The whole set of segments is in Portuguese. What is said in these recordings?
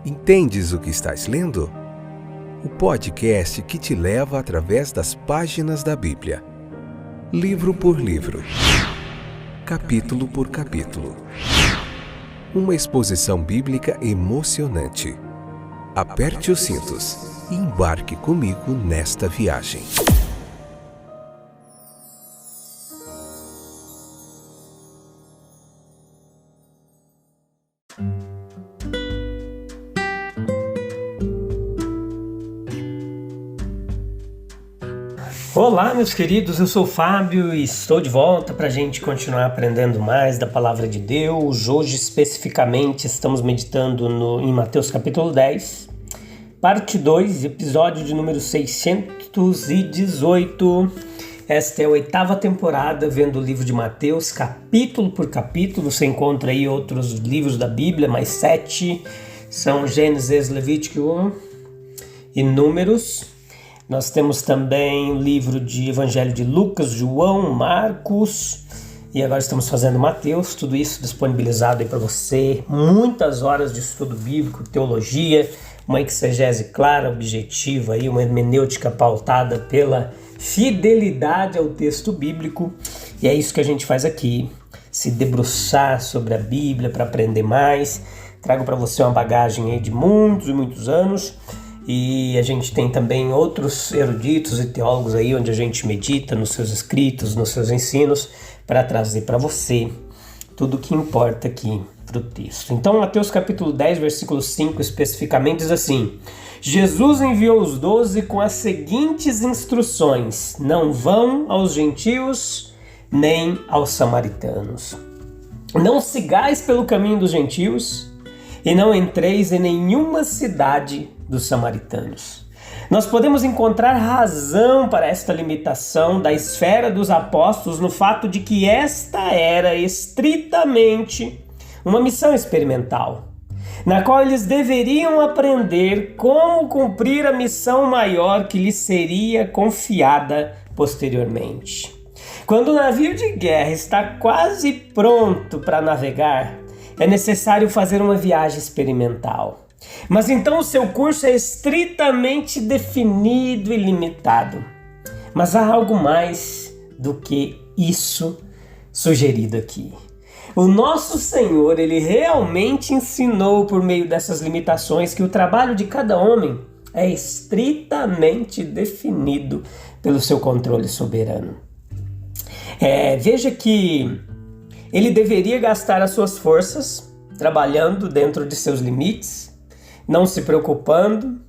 Entendes o que estás lendo? O podcast que te leva através das páginas da Bíblia, livro por livro, capítulo por capítulo. Uma exposição bíblica emocionante. Aperte os cintos e embarque comigo nesta viagem. Olá, meus queridos, eu sou o Fábio e estou de volta para a gente continuar aprendendo mais da Palavra de Deus. Hoje, especificamente, estamos meditando em Mateus capítulo 10, parte 2, episódio de número 618. Esta é a 8ª temporada, vendo o livro de Mateus, capítulo por capítulo. Você encontra aí outros livros da Bíblia, mais 7, são Gênesis, Levítico e Números. Nós temos também o livro de Evangelho de Lucas, João, Marcos e agora estamos fazendo Mateus, tudo isso disponibilizado aí para você, muitas horas de estudo bíblico, teologia, uma exegese clara, objetiva, aí, uma hermenêutica pautada pela fidelidade ao texto bíblico, e é isso que a gente faz aqui, se debruçar sobre a Bíblia para aprender mais. Trago para você uma bagagem aí de muitos e muitos anos. E a gente tem também outros eruditos e teólogos aí onde a gente medita nos seus escritos, nos seus ensinos, para trazer para você tudo o que importa aqui para o texto. Então, Mateus capítulo 10, versículo 5 especificamente diz assim: Jesus enviou os 12 com as seguintes instruções: não vão aos gentios nem aos samaritanos. Não sigais pelo caminho dos gentios e não entreis em nenhuma cidade dos samaritanos. Nós podemos encontrar razão para esta limitação da esfera dos apóstolos no fato de que esta era estritamente uma missão experimental, na qual eles deveriam aprender como cumprir a missão maior que lhes seria confiada posteriormente. Quando o navio de guerra está quase pronto para navegar, é necessário fazer uma viagem experimental. Mas então o seu curso é estritamente definido e limitado. Mas há algo mais do que isso sugerido aqui. O nosso Senhor, Ele realmente ensinou por meio dessas limitações que o trabalho de cada homem é estritamente definido pelo seu controle soberano. Veja que Ele deveria gastar as suas forças trabalhando dentro de seus limites, não se preocupando,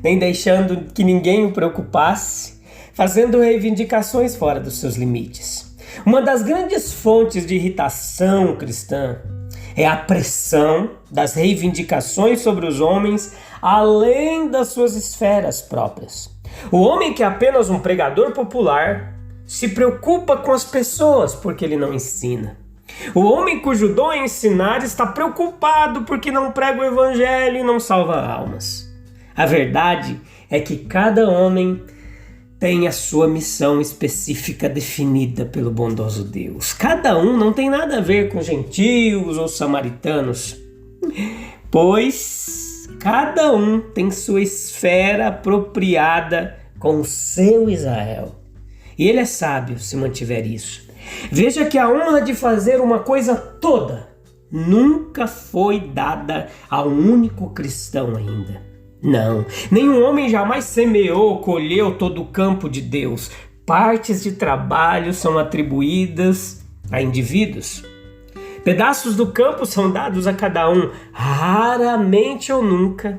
nem deixando que ninguém o preocupasse, fazendo reivindicações fora dos seus limites. Uma das grandes fontes de irritação cristã é a pressão das reivindicações sobre os homens além das suas esferas próprias. O homem que é apenas um pregador popular se preocupa com as pessoas porque ele não ensina. O homem cujo dom é ensinar está preocupado porque não prega o evangelho e não salva almas. A verdade é que cada homem tem a sua missão específica definida pelo bondoso Deus. Cada um não tem nada a ver com gentios ou samaritanos, pois cada um tem sua esfera apropriada com o seu Israel. E ele é sábio se mantiver isso. Veja que a honra de fazer uma coisa toda nunca foi dada a um único cristão ainda. Não, nenhum homem jamais semeou, colheu todo o campo de Deus. Partes de trabalho são atribuídas a indivíduos. Pedaços do campo são dados a cada um. Raramente ou nunca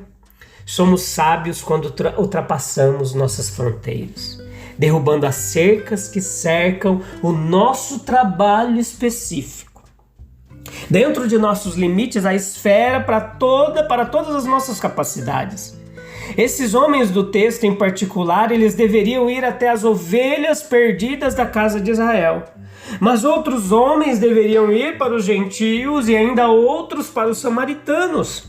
somos sábios quando ultrapassamos nossas fronteiras, derrubando as cercas que cercam o nosso trabalho específico. Dentro de nossos limites, a esfera para todas as nossas capacidades. Esses homens do texto em particular, eles deveriam ir até as ovelhas perdidas da casa de Israel. Mas outros homens deveriam ir para os gentios e ainda outros para os samaritanos.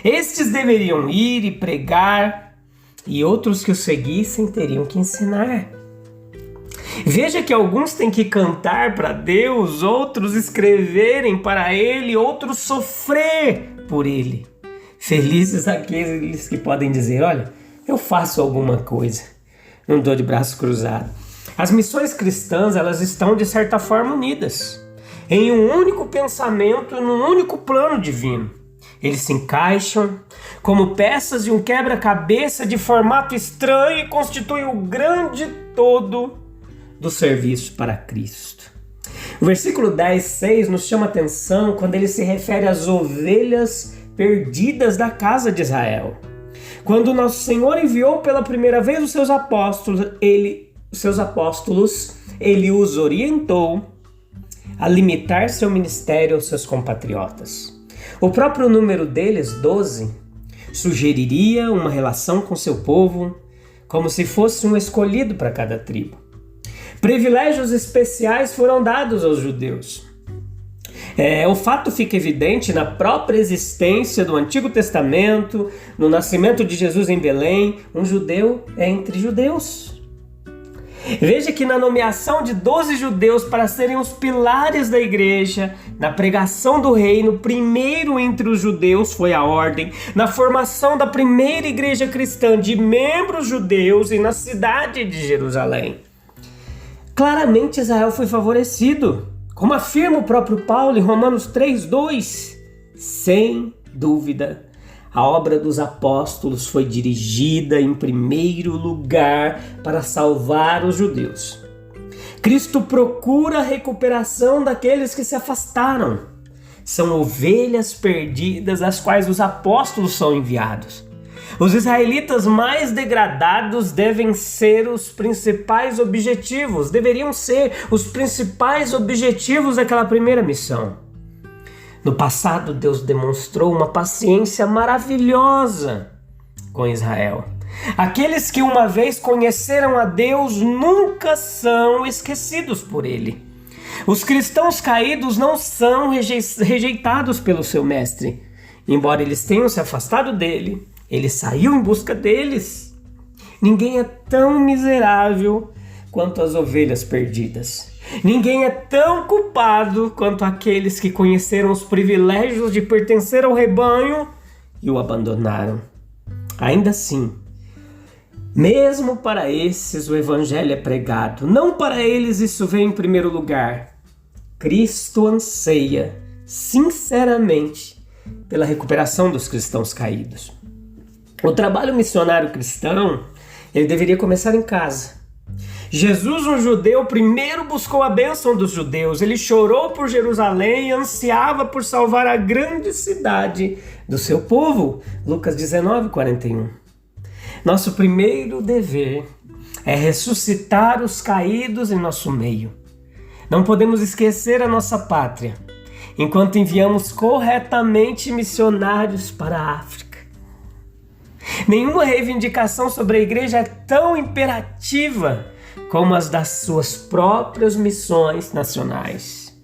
Estes deveriam ir e pregar, e outros que o seguissem teriam que ensinar. Veja que alguns têm que cantar para Deus, outros escreverem para Ele, outros sofrer por Ele. Felizes aqueles que podem dizer: olha, eu faço alguma coisa, não estou de braço cruzado. As missões cristãs, elas estão de certa forma unidas em um único pensamento, num único plano divino. Eles se encaixam como peças de um quebra-cabeça de formato estranho e constituem o grande todo do serviço para Cristo. O versículo 10:6 nos chama a atenção quando ele se refere às ovelhas perdidas da casa de Israel. Quando nosso Senhor enviou pela primeira vez os seus apóstolos, ele os orientou a limitar seu ministério aos seus compatriotas. O próprio número deles, 12, sugeriria uma relação com seu povo como se fosse um escolhido para cada tribo. Privilégios especiais foram dados aos judeus. O fato fica evidente na própria existência do Antigo Testamento, no nascimento de Jesus em Belém. Um judeu é entre judeus. Veja que na nomeação de 12 judeus para serem os pilares da igreja, na pregação do reino, primeiro entre os judeus foi a ordem, na formação da primeira igreja cristã de membros judeus e na cidade de Jerusalém. Claramente Israel foi favorecido, como afirma o próprio Paulo em Romanos 3:2. Sem dúvida, a obra dos apóstolos foi dirigida em primeiro lugar para salvar os judeus. Cristo procura a recuperação daqueles que se afastaram. São ovelhas perdidas às quais os apóstolos são enviados. Os israelitas mais degradados deveriam ser os principais objetivos daquela primeira missão. No passado, Deus demonstrou uma paciência maravilhosa com Israel. Aqueles que uma vez conheceram a Deus nunca são esquecidos por Ele. Os cristãos caídos não são rejeitados pelo seu mestre. Embora eles tenham se afastado dele, ele saiu em busca deles. Ninguém é tão miserável quanto as ovelhas perdidas. Ninguém é tão culpado quanto aqueles que conheceram os privilégios de pertencer ao rebanho e o abandonaram. Ainda assim, mesmo para esses o evangelho é pregado. Não para eles isso vem em primeiro lugar. Cristo anseia, sinceramente, pela recuperação dos cristãos caídos. O trabalho missionário cristão, ele deveria começar em casa. Jesus, um judeu, primeiro buscou a bênção dos judeus. Ele chorou por Jerusalém e ansiava por salvar a grande cidade do seu povo. Lucas 19:41. Nosso primeiro dever é ressuscitar os caídos em nosso meio. Não podemos esquecer a nossa pátria, enquanto enviamos corretamente missionários para a África. Nenhuma reivindicação sobre a igreja é tão imperativa como as das suas próprias missões nacionais.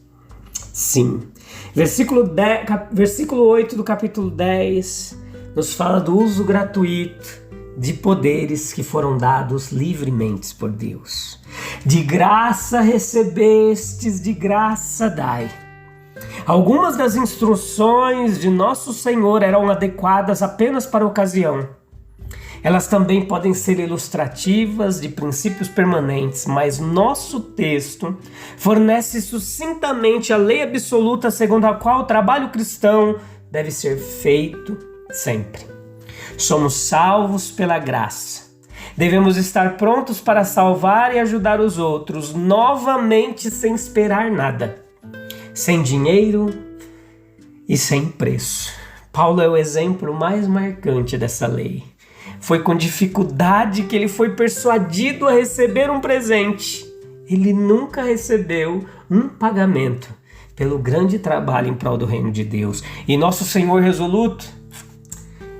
Sim, versículo 8 do capítulo 10 nos fala do uso gratuito de poderes que foram dados livremente por Deus. De graça recebestes, de graça dai. Algumas das instruções de nosso Senhor eram adequadas apenas para a ocasião. Elas também podem ser ilustrativas de princípios permanentes, mas nosso texto fornece sucintamente a lei absoluta segundo a qual o trabalho cristão deve ser feito sempre. Somos salvos pela graça. Devemos estar prontos para salvar e ajudar os outros, novamente sem esperar nada, sem dinheiro e sem preço. Paulo é o exemplo mais marcante dessa lei. Foi com dificuldade que ele foi persuadido a receber um presente. Ele nunca recebeu um pagamento pelo grande trabalho em prol do reino de Deus. E nosso Senhor resoluto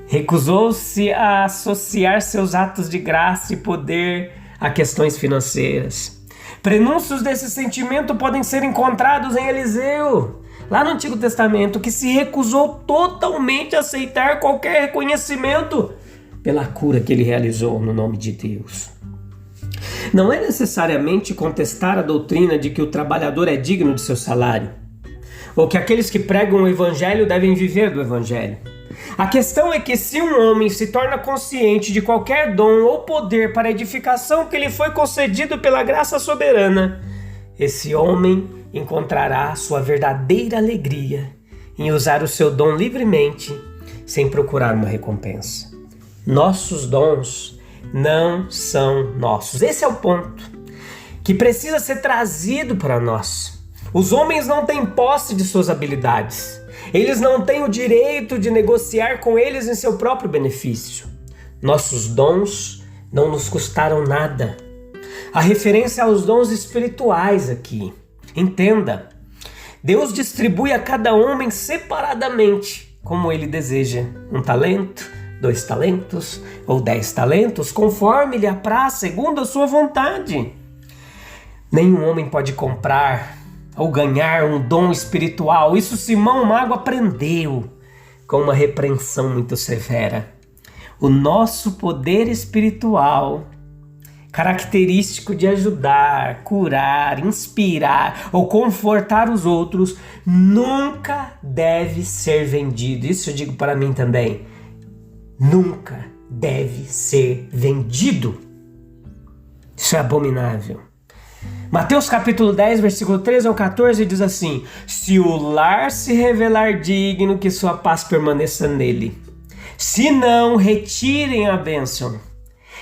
recusou-se a associar seus atos de graça e poder a questões financeiras. Prenúncios desse sentimento podem ser encontrados em Eliseu, lá no Antigo Testamento, que se recusou totalmente a aceitar qualquer reconhecimento pela cura que ele realizou no nome de Deus. Não é necessariamente contestar a doutrina de que o trabalhador é digno de seu salário, ou que aqueles que pregam o evangelho devem viver do evangelho. A questão é que se um homem se torna consciente de qualquer dom ou poder para a edificação que lhe foi concedido pela graça soberana, esse homem encontrará sua verdadeira alegria em usar o seu dom livremente, sem procurar uma recompensa. Nossos dons não são nossos. Esse é o ponto que precisa ser trazido para nós. Os homens não têm posse de suas habilidades. Eles não têm o direito de negociar com eles em seu próprio benefício. Nossos dons não nos custaram nada. A referência aos dons espirituais aqui. Entenda, Deus distribui a cada homem separadamente, como Ele deseja. 1 talento, 2 talentos ou 10 talentos, conforme lhe apraz, segundo a sua vontade. Nenhum homem pode comprar ou ganhar um dom espiritual. Isso Simão Mago aprendeu com uma repreensão muito severa. O nosso poder espiritual, característico de ajudar, curar, inspirar ou confortar os outros, nunca deve ser vendido. Isso eu digo para mim também. Nunca deve ser vendido. Isso é abominável. Mateus capítulo 10, versículo 13 ao 14 diz assim: se o lar se revelar digno, que sua paz permaneça nele. Se não, retirem a bênção.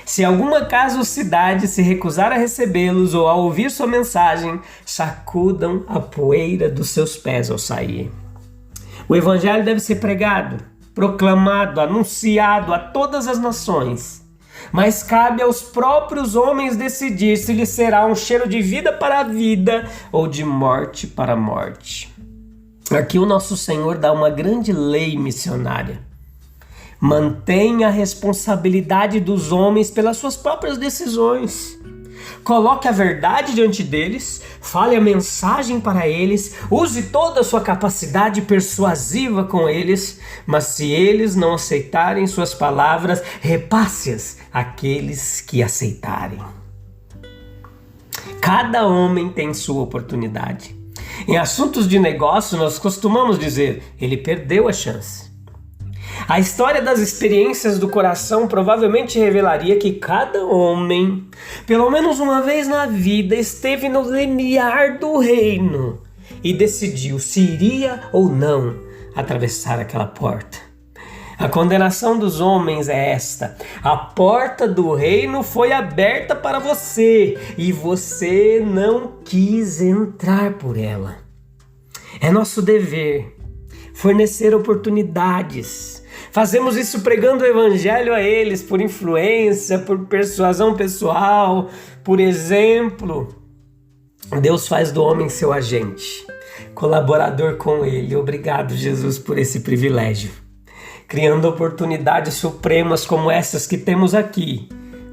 Se alguma casa ou cidade se recusar a recebê-los ou a ouvir sua mensagem, sacudam a poeira dos seus pés ao sair. O evangelho deve ser pregado, proclamado, anunciado a todas as nações. Mas cabe aos próprios homens decidir se lhe será um cheiro de vida para a vida ou de morte para a morte. Aqui o nosso Senhor dá uma grande lei missionária. Mantenha a responsabilidade dos homens pelas suas próprias decisões. Coloque a verdade diante deles, fale a mensagem para eles, use toda a sua capacidade persuasiva com eles, mas se eles não aceitarem suas palavras, repasse-as àqueles que aceitarem. Cada homem tem sua oportunidade. Em assuntos de negócio, nós costumamos dizer, ele perdeu a chance. A história das experiências do coração provavelmente revelaria que cada homem, pelo menos uma vez na vida, esteve no limiar do reino e decidiu se iria ou não atravessar aquela porta. A condenação dos homens é esta: a porta do reino foi aberta para você e você não quis entrar por ela. É nosso dever fornecer oportunidades. Fazemos isso pregando o evangelho a eles, por influência, por persuasão pessoal, por exemplo. Deus faz do homem seu agente, colaborador com ele. Obrigado, Jesus, por esse privilégio. Criando oportunidades supremas como essas que temos aqui,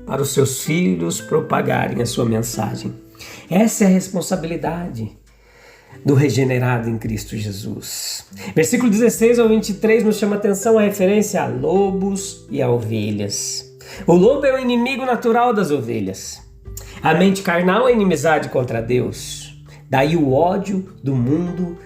para os seus filhos propagarem a sua mensagem. Essa é a responsabilidade do regenerado em Cristo Jesus. Versículo 16 ao 23 nos chama atenção a referência a lobos e a ovelhas. O lobo é o inimigo natural das ovelhas. A mente carnal é inimizade contra Deus. Daí o ódio do mundo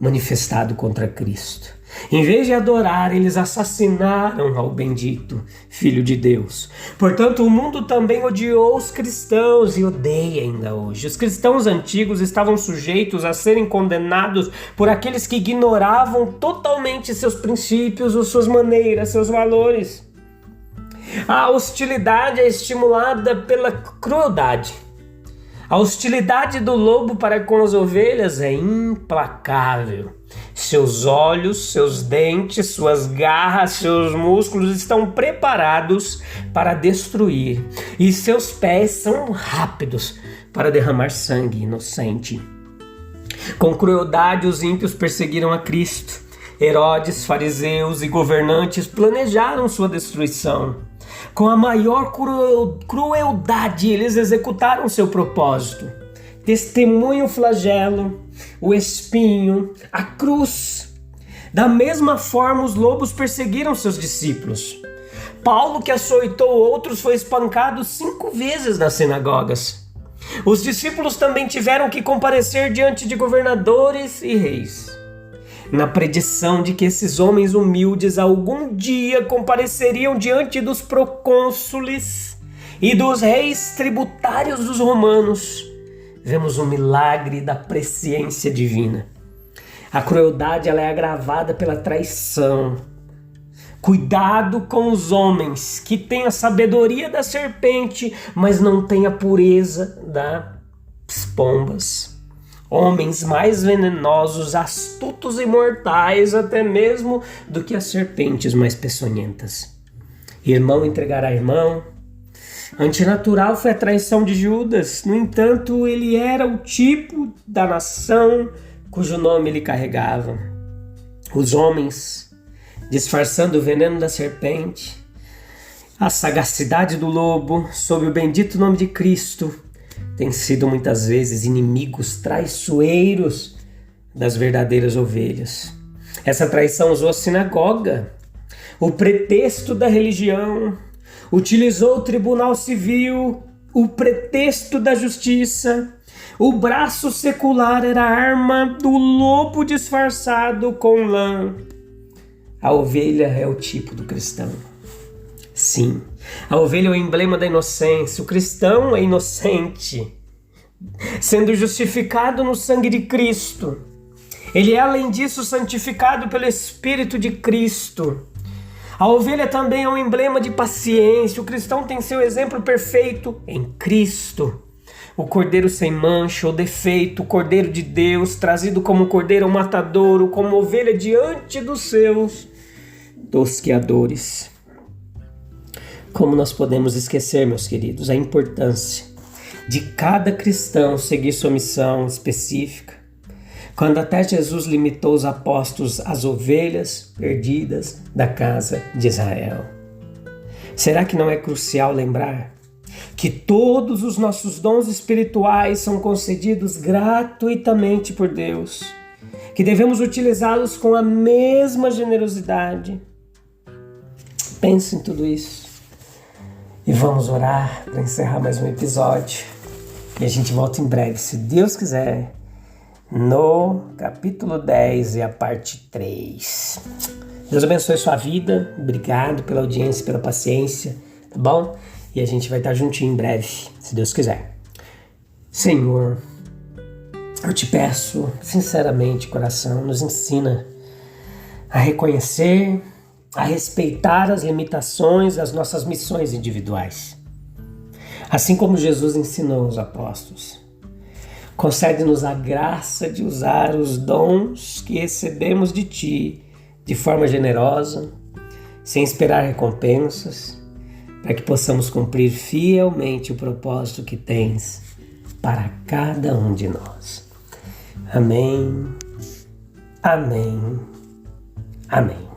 manifestado contra Cristo. Em vez de adorar, eles assassinaram ao bendito Filho de Deus. Portanto, o mundo também odiou os cristãos e odeia ainda hoje. Os cristãos antigos estavam sujeitos a serem condenados por aqueles que ignoravam totalmente seus princípios, as suas maneiras, seus valores. A hostilidade é estimulada pela crueldade. A hostilidade do lobo para com as ovelhas é implacável. Seus olhos, seus dentes, suas garras, seus músculos estão preparados para destruir, e seus pés são rápidos para derramar sangue inocente. Com crueldade, os ímpios perseguiram a Cristo. Herodes, fariseus e governantes planejaram sua destruição. Com a maior crueldade, eles executaram seu propósito. Testemunho o flagelo, o espinho, a cruz. Da mesma forma, os lobos perseguiram seus discípulos. Paulo, que açoitou outros, foi espancado 5 vezes nas sinagogas. Os discípulos também tiveram que comparecer diante de governadores e reis. na predição de que esses homens humildes algum dia compareceriam diante dos procônsules e dos reis tributários dos romanos, vemos um milagre da presciência divina. A crueldade ela é agravada pela traição. Cuidado com os homens que têm a sabedoria da serpente, mas não têm a pureza das pombas. Homens mais venenosos, astutos e mortais, até mesmo do que as serpentes mais peçonhentas. Irmão entregará irmão. Antinatural foi a traição de Judas. No entanto, ele era o tipo da nação cujo nome ele carregava. Os homens, disfarçando o veneno da serpente, a sagacidade do lobo, sob o bendito nome de Cristo, têm sido muitas vezes inimigos traiçoeiros das verdadeiras ovelhas. Essa traição usou a sinagoga, o pretexto da religião, utilizou o tribunal civil, o pretexto da justiça. O braço secular era a arma do lobo disfarçado com lã. A ovelha é o tipo do cristão. Sim, a ovelha é o emblema da inocência. O cristão é inocente, sendo justificado no sangue de Cristo. Ele é, além disso, santificado pelo Espírito de Cristo. A ovelha também é um emblema de paciência. O cristão tem seu exemplo perfeito em Cristo. O cordeiro sem mancha ou defeito, o cordeiro de Deus, trazido como cordeiro matadouro, como ovelha diante dos seus tosqueadores. Como nós podemos esquecer, meus queridos, a importância de cada cristão seguir sua missão específica, quando até Jesus limitou os apóstolos às ovelhas perdidas da casa de Israel. Será que não é crucial lembrar que todos os nossos dons espirituais são concedidos gratuitamente por Deus, que devemos utilizá-los com a mesma generosidade? Pense em tudo isso e vamos orar para encerrar mais um episódio. E a gente volta em breve, se Deus quiser, no capítulo 10 e a parte 3. Deus abençoe sua vida. Obrigado pela audiência, pela paciência, tá bom? E a gente vai estar juntinho em breve, se Deus quiser. Senhor, eu te peço sinceramente, coração, nos ensina a reconhecer, a respeitar as limitações das nossas missões individuais. Assim como Jesus ensinou os apóstolos. Concede-nos a graça de usar os dons que recebemos de Ti de forma generosa, sem esperar recompensas, para que possamos cumprir fielmente o propósito que tens para cada um de nós. Amém, amém, amém.